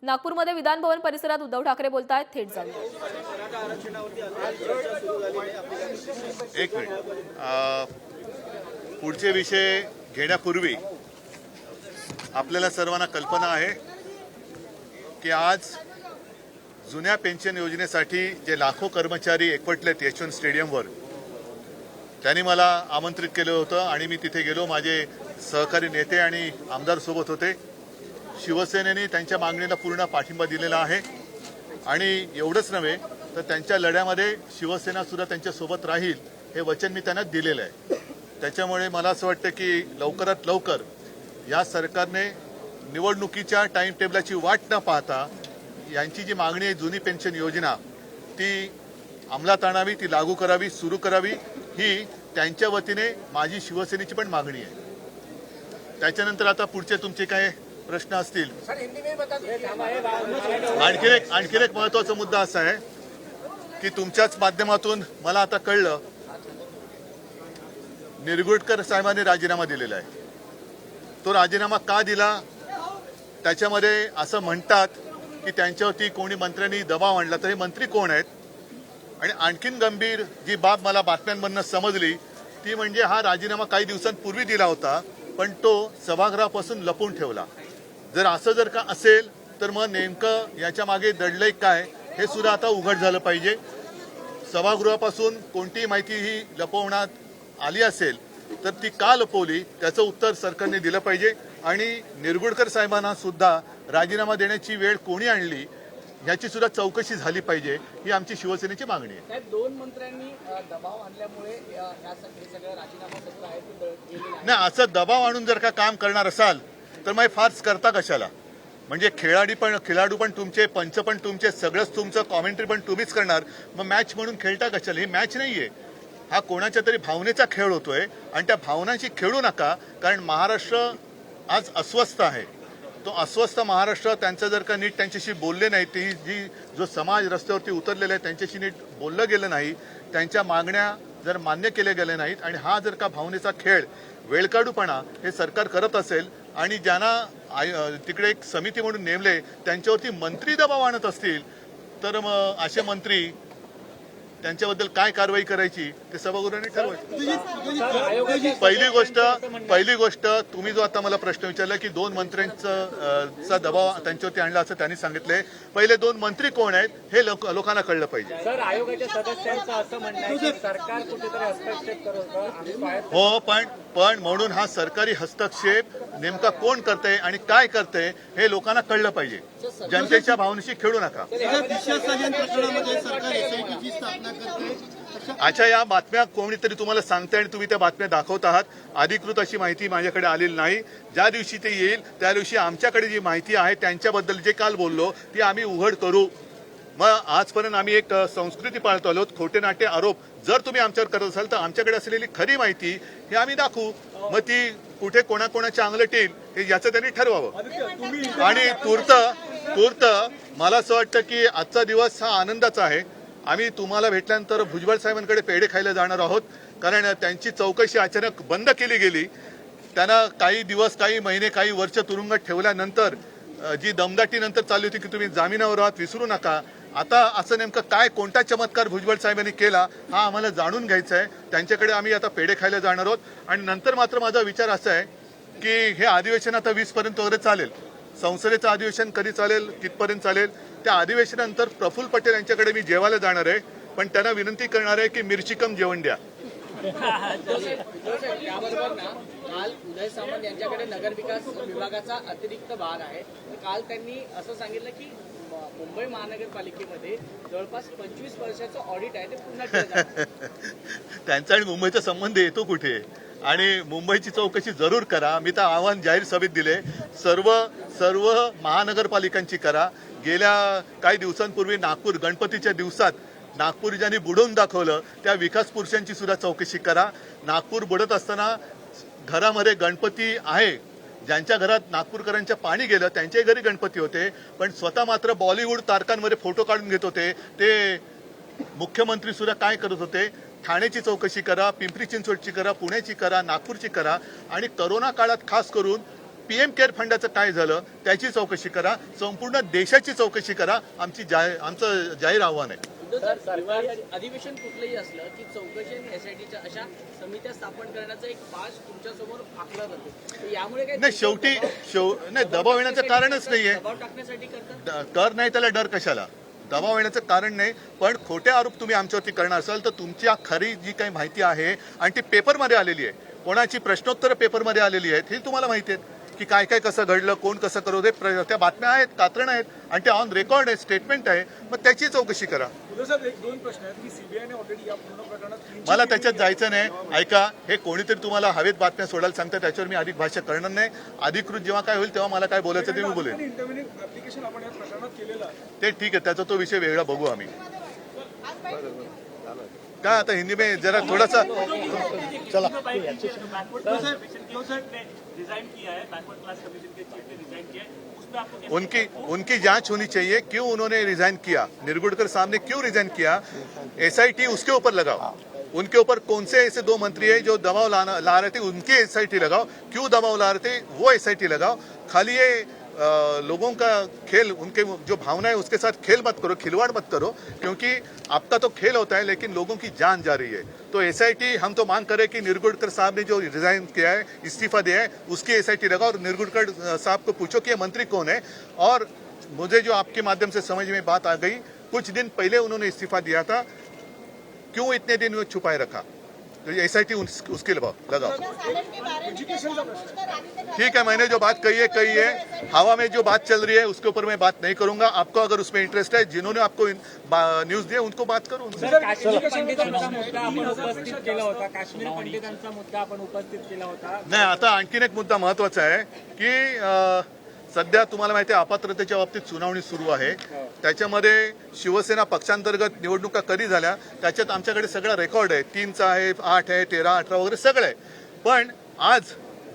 नागपूरमध्ये विधान भवन परिसरात उद्धव ठाकरे बोलतायत, थेट जाऊया. एक मिनिट, पुढचे विषय घेण्यापूर्वी आपल्याला सर्वांना कल्पना आहे की आज जुन्या पेन्शन योजनेसाठी जे लाखो कर्मचारी एकवटलेत यशवंत स्टेडियमवर, त्यांनी मला आमंत्रित केलं होतं आणि मी तिथे गेलो. माझे सहकारी नेते आणि आमदार सोबत होते. शिवसेनेने त्यांच्या मागणीला पूर्ण पाठिंबा दिलेला आहे आणि एवढंच नव्हे तर त्यांच्या लढ्यामध्ये शिवसेना सुद्धा त्यांच्यासोबत राहील हे वचन मी त्यांना दिलेलं आहे. त्याच्यामुळे मला असं वाटतं की लवकरात लवकर या सरकारने निवडणुकीच्या टाइम टेबलाची वाट न पाहता यांची जी मागणी आहे जुनी पेन्शन योजना ती अंमलात आणावी, ती लागू करावी, सुरू करावी, ही त्यांच्या वतीने माझी शिवसेनेची पण मागणी आहे. त्याच्यानंतर आता पुढचे तुमचे काय प्रश्न असतील. आणखी एक महत्वाचा मुद्दा असा आहे की तुमच्याच माध्यमातून मला आता कळलं निरगुडकर साहेबांनी राजीनामा दिलेला आहे. तो राजीनामा का दिला? त्याच्यामध्ये असं म्हणतात की त्यांच्यावरती कोणी मंत्र्यांनी दबाव आणला. तर हे मंत्री कोण आहेत? आणि आणखीन गंभीर जी बाब मला बातम्यांमधून समजली ती म्हणजे हा राजीनामा काही दिवसांपूर्वी दिला होता पण तो सभागृहापासून लपवून ठेवला. जर असं जर का असेल तर मग नेमकं याच्या मागे दडलंय काय हे सुद्धा आता उघड झालं पाहिजे. सभागृहापासून कोणतीही माहिती ही लपवण्यात आली असेल तर ती का लपवली त्याचं उत्तर सरकारने दिलं पाहिजे आणि निरगुडकर साहेबांना सुद्धा राजीनामा देण्याची वेळ कोणी आणली याची सुद्धा चौकशी झाली पाहिजे, ही आमची शिवसेनेची मागणी आहे. दोन मंत्र्यांनी दबाव आणल्यामुळे सगळं राजीनामा पत्र आहे ते नाही, असं दबाव आणून जर का काम करणार असाल तर मग फार्स करता कशाला? म्हणजे खेळाडू पण तुमचे, पंच पण तुमचे, सगळंच तुमचं, कॉमेंट्री पण तुम्हीच करणार, मग मॅच म्हणून खेळता कशाला? ही मॅच नाहीये, हा कोणाच्या तरी भावनेचा खेळ होतोय आणि त्या भावनांशी खेळू नका. कारण महाराष्ट्र आज अस्वस्थ आहे. तो अस्वस्थ महाराष्ट्र त्यांचं जर का नीट त्यांच्याशी बोलले नाही, ती जो समाज रस्त्यावरती उतरलेला आहे त्यांच्याशी नीट बोललं गेलं नाही, त्यांच्या मागण्या जर मान्य केल्या गेल्या नाहीत आणि हा जर का भावनेचा खेळ, वेळकाढूपणा हे सरकार करत असेल आणि ज्यांना तिकडे एक समिती म्हणून नेमले त्यांच्यावरती मंत्री दबाव आणत असतील तर मग असे मंत्री त्यांच्याबद्दल काय कारवाई करायची ते सभागृहाने ठरवायची. पहिली गोष्ट तुम्ही जो आता मला प्रश्न विचारला की दोन मंत्र्यांचा दबाव त्यांच्यावरती आणला असं त्यांनी सांगितलंय. पहिले दोन मंत्री कोण आहेत हे लोकांना कळलं पाहिजे. सर, आयोगाच्या सदस्यांचं असं म्हणणं आहे की सरकार कुठेतरी हस्तक्षेप करत होतं. हो, पण म्हणून हा सरकारी हस्तक्षेप नेमका कोण करतंय आणि काय करतंय हे लोकांना कळलं पाहिजे. जनतेच्या भावनेशी खेळू नका. अच्छा, या बातम्या कोणीतरी तुम्हाला सांगते आणि तुम्ही त्या बातम्या दाखवत आहात. अधिकृत अशी माहिती माझ्याकडे आलेली नाही. ज्या दिवशी ते येईल त्या दिवशी आमच्याकडे जी माहिती आहे त्यांच्याबद्दल जे काल बोललो ती आम्ही उघड करू. मग आजपर्यंत आम्ही एक संस्कृती पाळतो आलो, खोटे नाटे आरोप जर तुम्ही आमच्यावर करत असाल तर आमच्याकडे असलेली खरी माहिती हे आम्ही दाखवू. मग ती कुठे कोणाकोणाच्या अंगलट येईल हे याचं त्यांनी ठरवावं. आणि तूर्त मला असं वाटतं की आजचा दिवस हा आनंदाचा आहे. आम्ही तुम्हाला भेटल्यानंतर भुजबळ साहेबांकडे पेढे खायला जाणार आहोत कारण त्यांची चौकशी अचानक बंद केली गेली. त्यांना काही दिवस, काही महिने, काही वर्ष तुरुंगात ठेवल्यानंतर जी दमदाटी नंतर चालली होती की तुम्ही जामिनावर आहात, विसरू नका. आता असं नेमकं काय, कोणता चमत्कार भुजबळ साहेबांनी केला हा आम्हाला जाणून घ्यायचा आहे. त्यांच्याकडे आम्ही आता पेढे खायला जाणार आहोत. आणि नंतर मात्र माझा विचार असा आहे की हे अधिवेशन आता 20 पर्यंत वगैरे चालेल. संसदेचं अधिवेशन कधी चालेल, कितपर्यंत चालेल, त्या अधिवेशनानंतर प्रफुल्ल पटेल यांच्याकडे मी जेवायला जाणार आहे. पण त्यांना विनंती करणार आहे की मिरची कम जेवण द्या. त्याबरोबर ना काल उदय सामंत यांच्याकडे नगरविकास विभागाचा अतिरिक्त भार आहे. काल त्यांनी असं सांगितलं की मुंबई महानगरपालिकेमध्ये जवळपास 25 वर्षाचं ऑडिट आहे ते पुन्हा केलं जातं. त्यांचा आणि मुंबईचा संबंध येतो कुठे? आणि मुंबईची चौकशी जरूर करा. मी तर आव्हान जाहीर सभेत दिले, सर्व महानगरपालिकांची करा. गेल्या काही दिवसांपूर्वी नागपूर गणपतीच्या दिवसात नागपूर ज्यांनी बुडवून दाखवलं त्या विकास पुरुषांची सुद्धा चौकशी करा. नागपूर बुडत असताना घरामध्ये गणपती आहे, ज्यांच्या घरात नागपूरकरांच्या पाणी गेलं त्यांच्याही घरी गणपती होते, पण स्वतः मात्र बॉलिवूड तारकांमध्ये फोटो काढून घेत होते. ते मुख्यमंत्री सुद्धा काय करत होते? ठाण्याची चौकशी करा, पिंपरी चिंचवडची करा, पुण्याची करा, नागपूरची करा. आणि करोना काळात खास करून PM केअर फंडाचं काय झालं त्याची चौकशी करा, संपूर्ण देशाची चौकशी करा. आमचं जाहीर आव्हान आहे. अधिवेशन कुठलंही असलं की चौकशी आणि एसआयटीच्या अशा समित्या स्थापन करण्याचा एक पास तुमच्यासमोर आखला जातो. तर यामुळे काय नाही, शेवटी नाही, दबाव येण्याचं कारणच नाहीये. दबाव टाकण्यासाठी करतात. कर नाही त्याला डर कशाला? दबाव येण्याचं कारण नाही. पण खोटे आरोप तुम्ही आमच्यावरती करणार असाल तर तुमची खरी जी काही माहिती आहे आणि ती पेपरमध्ये आलेली आहे, कोणाची प्रश्नोत्तर पेपरमध्ये आलेली आहेत, हे तुम्हाला माहिती आहेत की काय काय कसं घडलं, कोण कसं करत होते. त्या बातम्या आहेत, कात्रण आहेत आणि ते ऑन रेकॉर्ड आहे, स्टेटमेंट आहे. मग त्याची चौकशी करा. एक दोन प्रश्न आहेत की सीबीआयने ऑलरेडी या पूर्ण प्रकरणात मला त्याच्यात जायचं नाही. ऐका, हे कोणीतरी तुम्हाला हवेत बातम्या सोडायला सांगतं, त्याच्यावर मी अधिक भाष्य करणार नाही. अधिकृत जेव्हा काय होईल तेव्हा मला काय बोलायचं ते मी बोलेन. इंटरव्ह्यू ऍप्लिकेशन आपण या प्रकरणात केलेलं आहे. ते ठीक आहे, त्याचा तो विषय वेगळा बघू आम्ही. काय आता हिंदी में जरा थोड़ा सा चला. उनकी जांच होनी चाहिए, क्यों उन्होंने रिजाइन किया, निर्गुडकर साहब ने क्यों रिजाइन किया. एसआईटी उसके ऊपर लगाओ. उनके ऊपर कौन से ऐसे दो मंत्री है जो दबाव ला रहे थे, उनकी एसआईटी लगाओ. क्यों दबाव ला रहे थे वो एसआईटी लगाओ. खाली ये लोगों का खेल, उनके जो भावना है उसके साथ खेल मत करो, खिलवाड़ मत करो, क्योंकि आपका तो खेल होता है लेकिन लोगों की जान जा रही है. तो एसआईटी हम तो मांग करें कि निर्गुडकर साहब ने जो रिजाइन किया है, इस्तीफा दिया है, उसकी एसआईटी लगाओ और निर्गुडकर साहब को पूछो कि ये मंत्री कौन है. और मुझे जो आपके माध्यम से समझ में बात आ गई, कुछ दिन पहले उन्होंने इस्तीफा दिया था, क्यों इतने दिन वो छुपाए रखा. तो एसआईटी उसके लगाओ. ठीक है, मैंने जो बात कही है, हवा में जो बात चल रही है उसके ऊपर मैं बात नहीं करूंगा. आपको अगर उसमें इंटरेस्ट है, जिन्होंने आपको न्यूज दिया उनको बात करो. काश्मीर पंडितांचा मुद्दा आपण उपस्थित केला होता. काश्मीर पंडितांचा मुद्दा आपण उपस्थित केला होता. नाही, आता आणखीन एक मुद्दा महत्वाचा आहे की सध्या तुम्हाला माहिती आहे अपात्रतेच्या बाबतीत सुनावणी सुरू आहे. त्याच्यामध्ये शिवसेना पक्षांतर्गत निवडणुका कधी झाल्या त्याच्यात आमच्याकडे सगळा रेकॉर्ड आहे. 3चा आहे, 8 आहे, 13, 18 वगैरे सगळं आहे. पण आज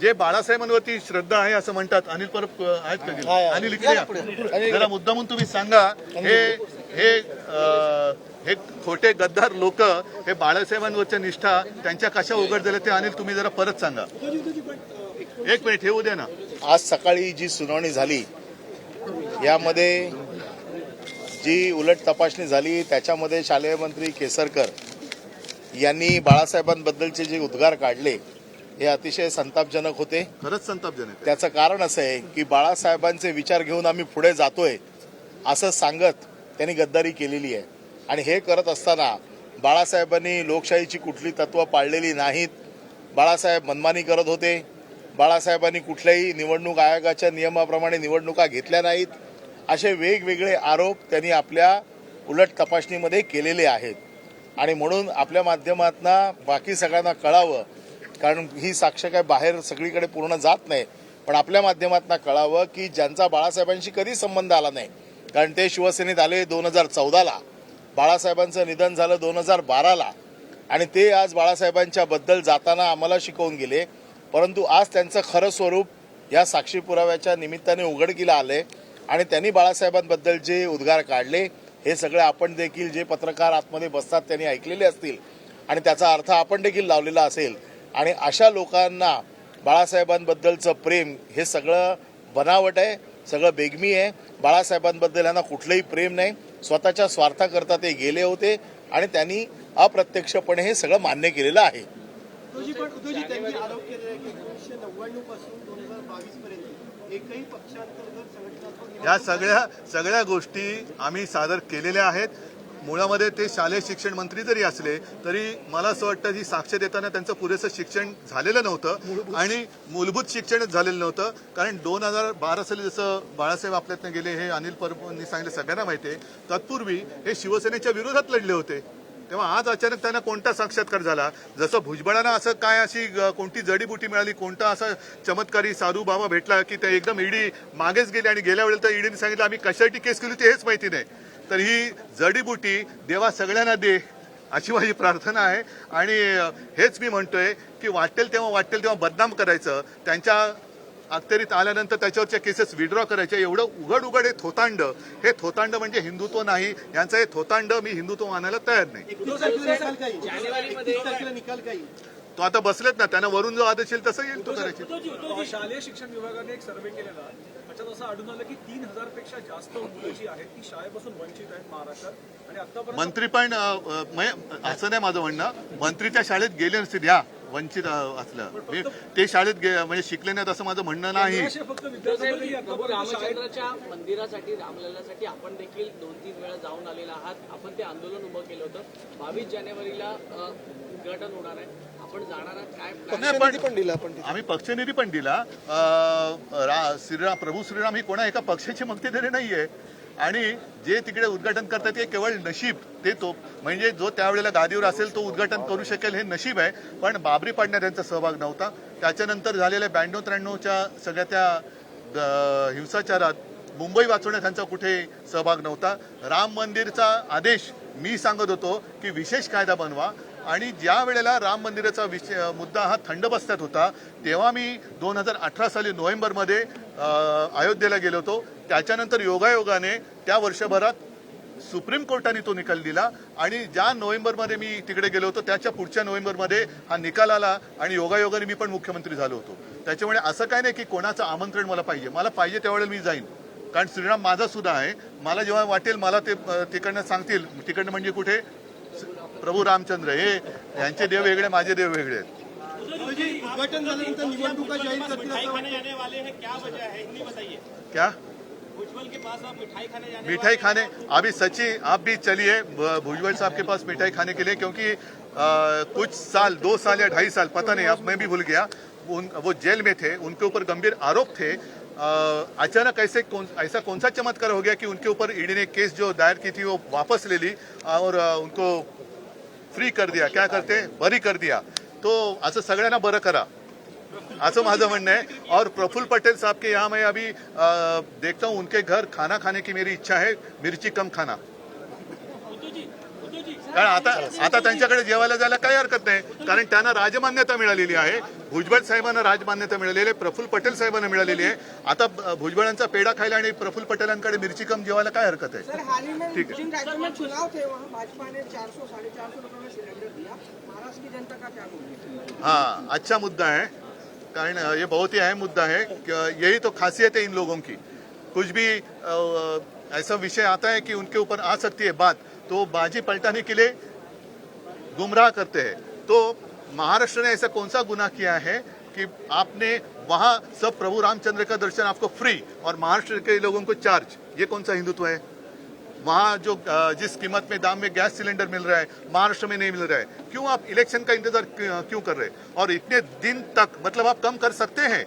जे बाळासाहेबांवरती श्रद्धा आहे असं म्हणतात. अनिल परब आहेत का? अनिल इकडे या. जरा मुद्दामून तुम्ही सांगा, हे खोटे गद्दार लोक, हे बाळासाहेबांवरच्या निष्ठा त्यांच्या कशा उघड झाल्या ते अनिल तुम्ही जरा परत सांगा. एक मिनिट ठेवू द्या ना. आज सकाळी जी सुनावणी झाली यामध्ये जी उलट तपासणी झाली त्याच्यामध्ये शालेय मंत्री केसरकर यांनी बाळासाहेबांबद्दलचे जे उद्गार काढले हे अतिशय संतापजनक होते. खरंच संतापजनक. त्याचं कारण असं आहे की बाळासाहेबांचे विचार घेऊन आम्ही पुढे जातोय असं सांगत त्यांनी गद्दारी केलेली आहे. आणि हे करत असताना बाळासाहेबांनी लोकशाहीची कुठली तत्त्व पाळलेली नाहीत. बाळासाहेब मनमानी करत होते. बाळासाहेबांनी कुठल्याही निवडणूक आयोगाच्या नियमाप्रमाणे निवडणुका घेतल्या नाहीत. असे वेगवेगळे आरोप त्यांनी आपल्या उलट तपासणीमध्ये केलेले आहेत. आणि म्हणून आपल्या माध्यमातून बाकी सगळ्यांना कळावं, कारण ही साक्ष काय बाहेर सगळीकडे पूर्ण जात नाही, पण आपल्या माध्यमातून कळावं की ज्यांचा बाळासाहेबांशी कधी संबंध आला नाही, कारण ते शिवसेनेत आले 2014ला, बाळासाहेबांचं निधन झालं 2012ला आणि ते आज बाळासाहेबांच्या बद्दल जाताना आम्हाला शिकवून गेले. परंतु आज त्यांचं खरं स्वरूप या साक्षी पुराव्याच्या निमित्ताने उघडकीला आले आणि त्यांनी बाळासाहेबांबद्दल जे उद्गार काढले हे सगळे आपण देखील, जे पत्रकार आतमध्ये बसतात त्यांनी ऐकलेले असतील आणि त्याचा अर्थ आपण देखील लावलेला असेल. आणि अशा लोकांना बाळासाहेबांबद्दलचं प्रेम हे सगळं बनावट आहे, सगळं बेगमी आहे. बाळासाहेबांबद्दल यांना कुठलंही प्रेम नाही. स्वतःच्या स्वार्थाकरता ते गेले होते आणि त्यांनी अप्रत्यक्षपणे हे सगळं मान्य केलेलं आहे. त्यांनी आरोप केले की 1999 पासून 2022 पर्यंत एकही पक्षांतर्गत संघटनात्मक या सगळ्या गोष्टी आम्ही सादर केलेल्या आहेत. मुळामध्ये ते शालेय शिक्षण मंत्री जरी असले तरी मला असं वाटतं की साक्ष देताना त्यांचं पुरेसं शिक्षण झालेलं नव्हतं आणि मूलभूत शिक्षणच झालेलं नव्हतं. कारण 2012 साली जसं बाळासाहेब आपल्यातनं गेले हे अनिल परबनी सांगितलं, सगळ्यांना माहिती आहे. तत्पूर्वी हे शिवसेनेच्या विरोधात लढले होते. तेव्हा आज अचानक त्यांना कोणता साक्षात्कार झाला? जसं भुजबळांना असं काय अशी कोणती जडीबुटी मिळाली, कोणता असा चमत्कारी साधू बाबा भेटला की ते एकदम ईडी मागेच गेले आणि गेल्या वेळेला तर ईडीने सांगितलं आम्ही कशासाठी केस केली होती हेच माहिती नाही. तर ही जडीबुटी देवा सगळ्यांना दे अशी माझी प्रार्थना आहे. आणि हेच मी म्हणतोय की वाटेल तेव्हा बदनाम करायचं, त्यांच्या अखेरीत आल्यानंतर त्याच्यावरच्या केसेस विड्रॉ करायच्या, एवढं उघड हे थोतांड म्हणजे हिंदुत्व नाही. यांचं हे थोतांड मी हिंदुत्व मानायला तयार नाही. तो आता बसलेत ना, त्यांना वरून जो आदेश येईल तसं येईल तो करायचे. शालेय शिक्षण विभागाने एक सर्व्हे केलेला त्याच्यात असं आढळून आलं की 3000 पेक्षा जास्त मुलं जी आहेत ती शाळेपासून वंचित आहेत महाराष्ट्रात आणि आतापर्यंत मंत्री पण असं नाही माझं म्हणणं, मंत्री त्या शाळेत गेले नसतील ह्या वंचित असलं, ते शाळेत म्हणजे शिकले नाहीत असं माझं म्हणणं नाही. फक्त साहेब, विद्यार्थ्यांनी प्रभू आतापर्यंत शाळेत रामचंद्राच्या मंदिरासाठी रामलल्लासाठी आपण देखील 2-3 वेळा जाऊन आलेला आहात. आपण ते आंदोलन उभं केलं होतं. 22 जानेवारीला उद्घाटन होणार आहे, आपण जाणार आहात, काय plan? आम्ही पक्षनिधी पण दिला. श्रीराम प्रभू श्रीराम ही कोणा एका पक्षाची मक्तेदारी नाहीये आणि जे तिकडे उद्घाटन करतात ते केवळ नशीब, ते तो म्हणजे जो त्यावेळेला गादीवर असेल तो उद्घाटन करू शकेल हे नशीब आहे. पण बाबरी पाडण्यात त्यांचा सहभाग नव्हता. त्याच्यानंतर झालेल्या 92-93च्या सगळ्या त्या हिंसाचारात मुंबई वाचवण्यात त्यांचा कुठे सहभाग नव्हता. राम मंदिरचा आदेश मी सांगत होतो की विशेष कायदा बनवा आणि ज्या वेळेला राम मंदिराचा मुद्दा हा थंड बसत्यात होता तेव्हा मी 2018 साली नोव्हेंबरमध्ये अयोध्येला गेलो होतो. त्याच्यानंतर योगायोगाने त्या वर्षभरात सुप्रीम कोर्टाने तो निकाल दिला आणि ज्या नोव्हेंबरमध्ये मी तिकडे गेलो होतो त्याच्या पुढच्या नोव्हेंबरमध्ये हा निकाल आला आणि योगायोगाने मी पण मुख्यमंत्री झालो होतो. त्याच्यामुळे असं काय नाही की कोणाचं आमंत्रण मला पाहिजे त्यावेळेला मी जाईन, कारण श्रीराम माझा सुद्धा आहे. मला जेव्हा वाटेल मला ते तिकडनं सांगतील, तिकडनं म्हणजे कुठे प्रभू रामचंद्र, हे यांचे देव वेगळे माझे देव वेगळे आहेत. उद्घाटन झाल्यानंतर निवडणुका जाहीर करतील असं क्या मिठाई खाने अभी सची आप भी चलिए भुजबल साहब के पास मिठाई खाने के लिए, क्योंकि कुछ साल 2 साल या 2.5 साल पता नहीं, अब मैं भी भूल गया, वो जेल में थे, उनके ऊपर गंभीर आरोप थे. अचानक ऐसा कौन सा चमत्कार हो गया कि उनके ऊपर ईडी ने केस जो दायर की थी वो वापस ले ली और उनको फ्री कर दिया, क्या करते बरी कर दिया. तो असं सगळ्यांना बरं करा असं माझं म्हणणं आहे. और प्रफुल्ल पटेल साहब के यहाँ मैं अभी देखता हूँ, उनके घर खाना खाने की मेरी इच्छा है, मिर्ची कम खाना. कारण आता त्यांच्याकडे जेवायला जायला काही हरकत नाही, कारण त्यांना राजमान्यता मिळालेली आहे. भुजबळ साहेबांना राजमान्यता मिळालेली आहे, प्रफुल्ल पटेल साहेबांना मिळालेली आहे. आता भुजबळांचा पेढा खायला आणि प्रफुल्ल पटेलांकडे मिरची कम जेवायला काय हरकत आहे. ठीक है. राज्यों में चुनाव थे, वहाँ भाजपा ने 400-450 रुपए में सिलेंडर दिया. महाराष्ट्र की जनता का क्या बोलना? हाँ, अच्छा मुद्दा है, कारण ये बहुत ही अहम मुद्दा है. यही तो खासियत है इन लोगों की, कुछ भी ऐसा विषय आता है कि उनके ऊपर आ सकती है बात, तो बाजी पलटाने के लिए गुमराह करते हैं. तो महाराष्ट्र ने ऐसा कौन सा गुनाह किया है कि आपने वहां सब प्रभु रामचंद्र का दर्शन आपको फ्री और महाराष्ट्र के लोगों को चार्ज, ये कौन सा हिंदुत्व है. वहां जो जिस कीमत में दाम में गैस सिलेंडर मिल रहा है महाराष्ट्र में नहीं मिल रहा है, क्यों आप इलेक्शन का इंतजार क्यों कर रहे हैं. और इतने दिन तक मतलब आप कम कर सकते हैं,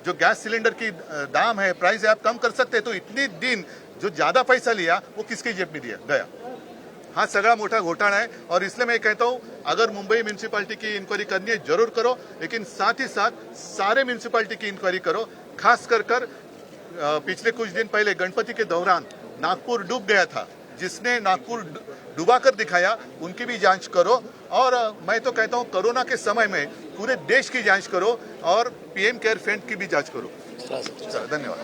जो गैस सिलेंडर की दाम है, प्राइस है, आप कम कर सकते हैं. तो इतने दिन जो ज्यादा पैसा लिया वो किसकी जेब में दिया गया. हा सगळा मोठा घोटाळा है. और इसलिए मैं कहता हूं, अगर मुंबई म्यूनिसिपैलिटी की इंक्वायरी करनी है जरूर करो, लेकिन साथ ही साथ सारे म्यूनिसिपैलिटी की इंक्वायरी करो. खास कर पिछले कुछ दिन पहले गणपति के दौरान नागपुर डूब गया था, जिसने नागपुर डुबा कर दिखाया, उनकी भी जांच करो. और मैं तो कहता हूं कोरोना के समय में पूरे देश की जांच करो और पीएम केयर फंड की भी जांच करो. धन्यवाद.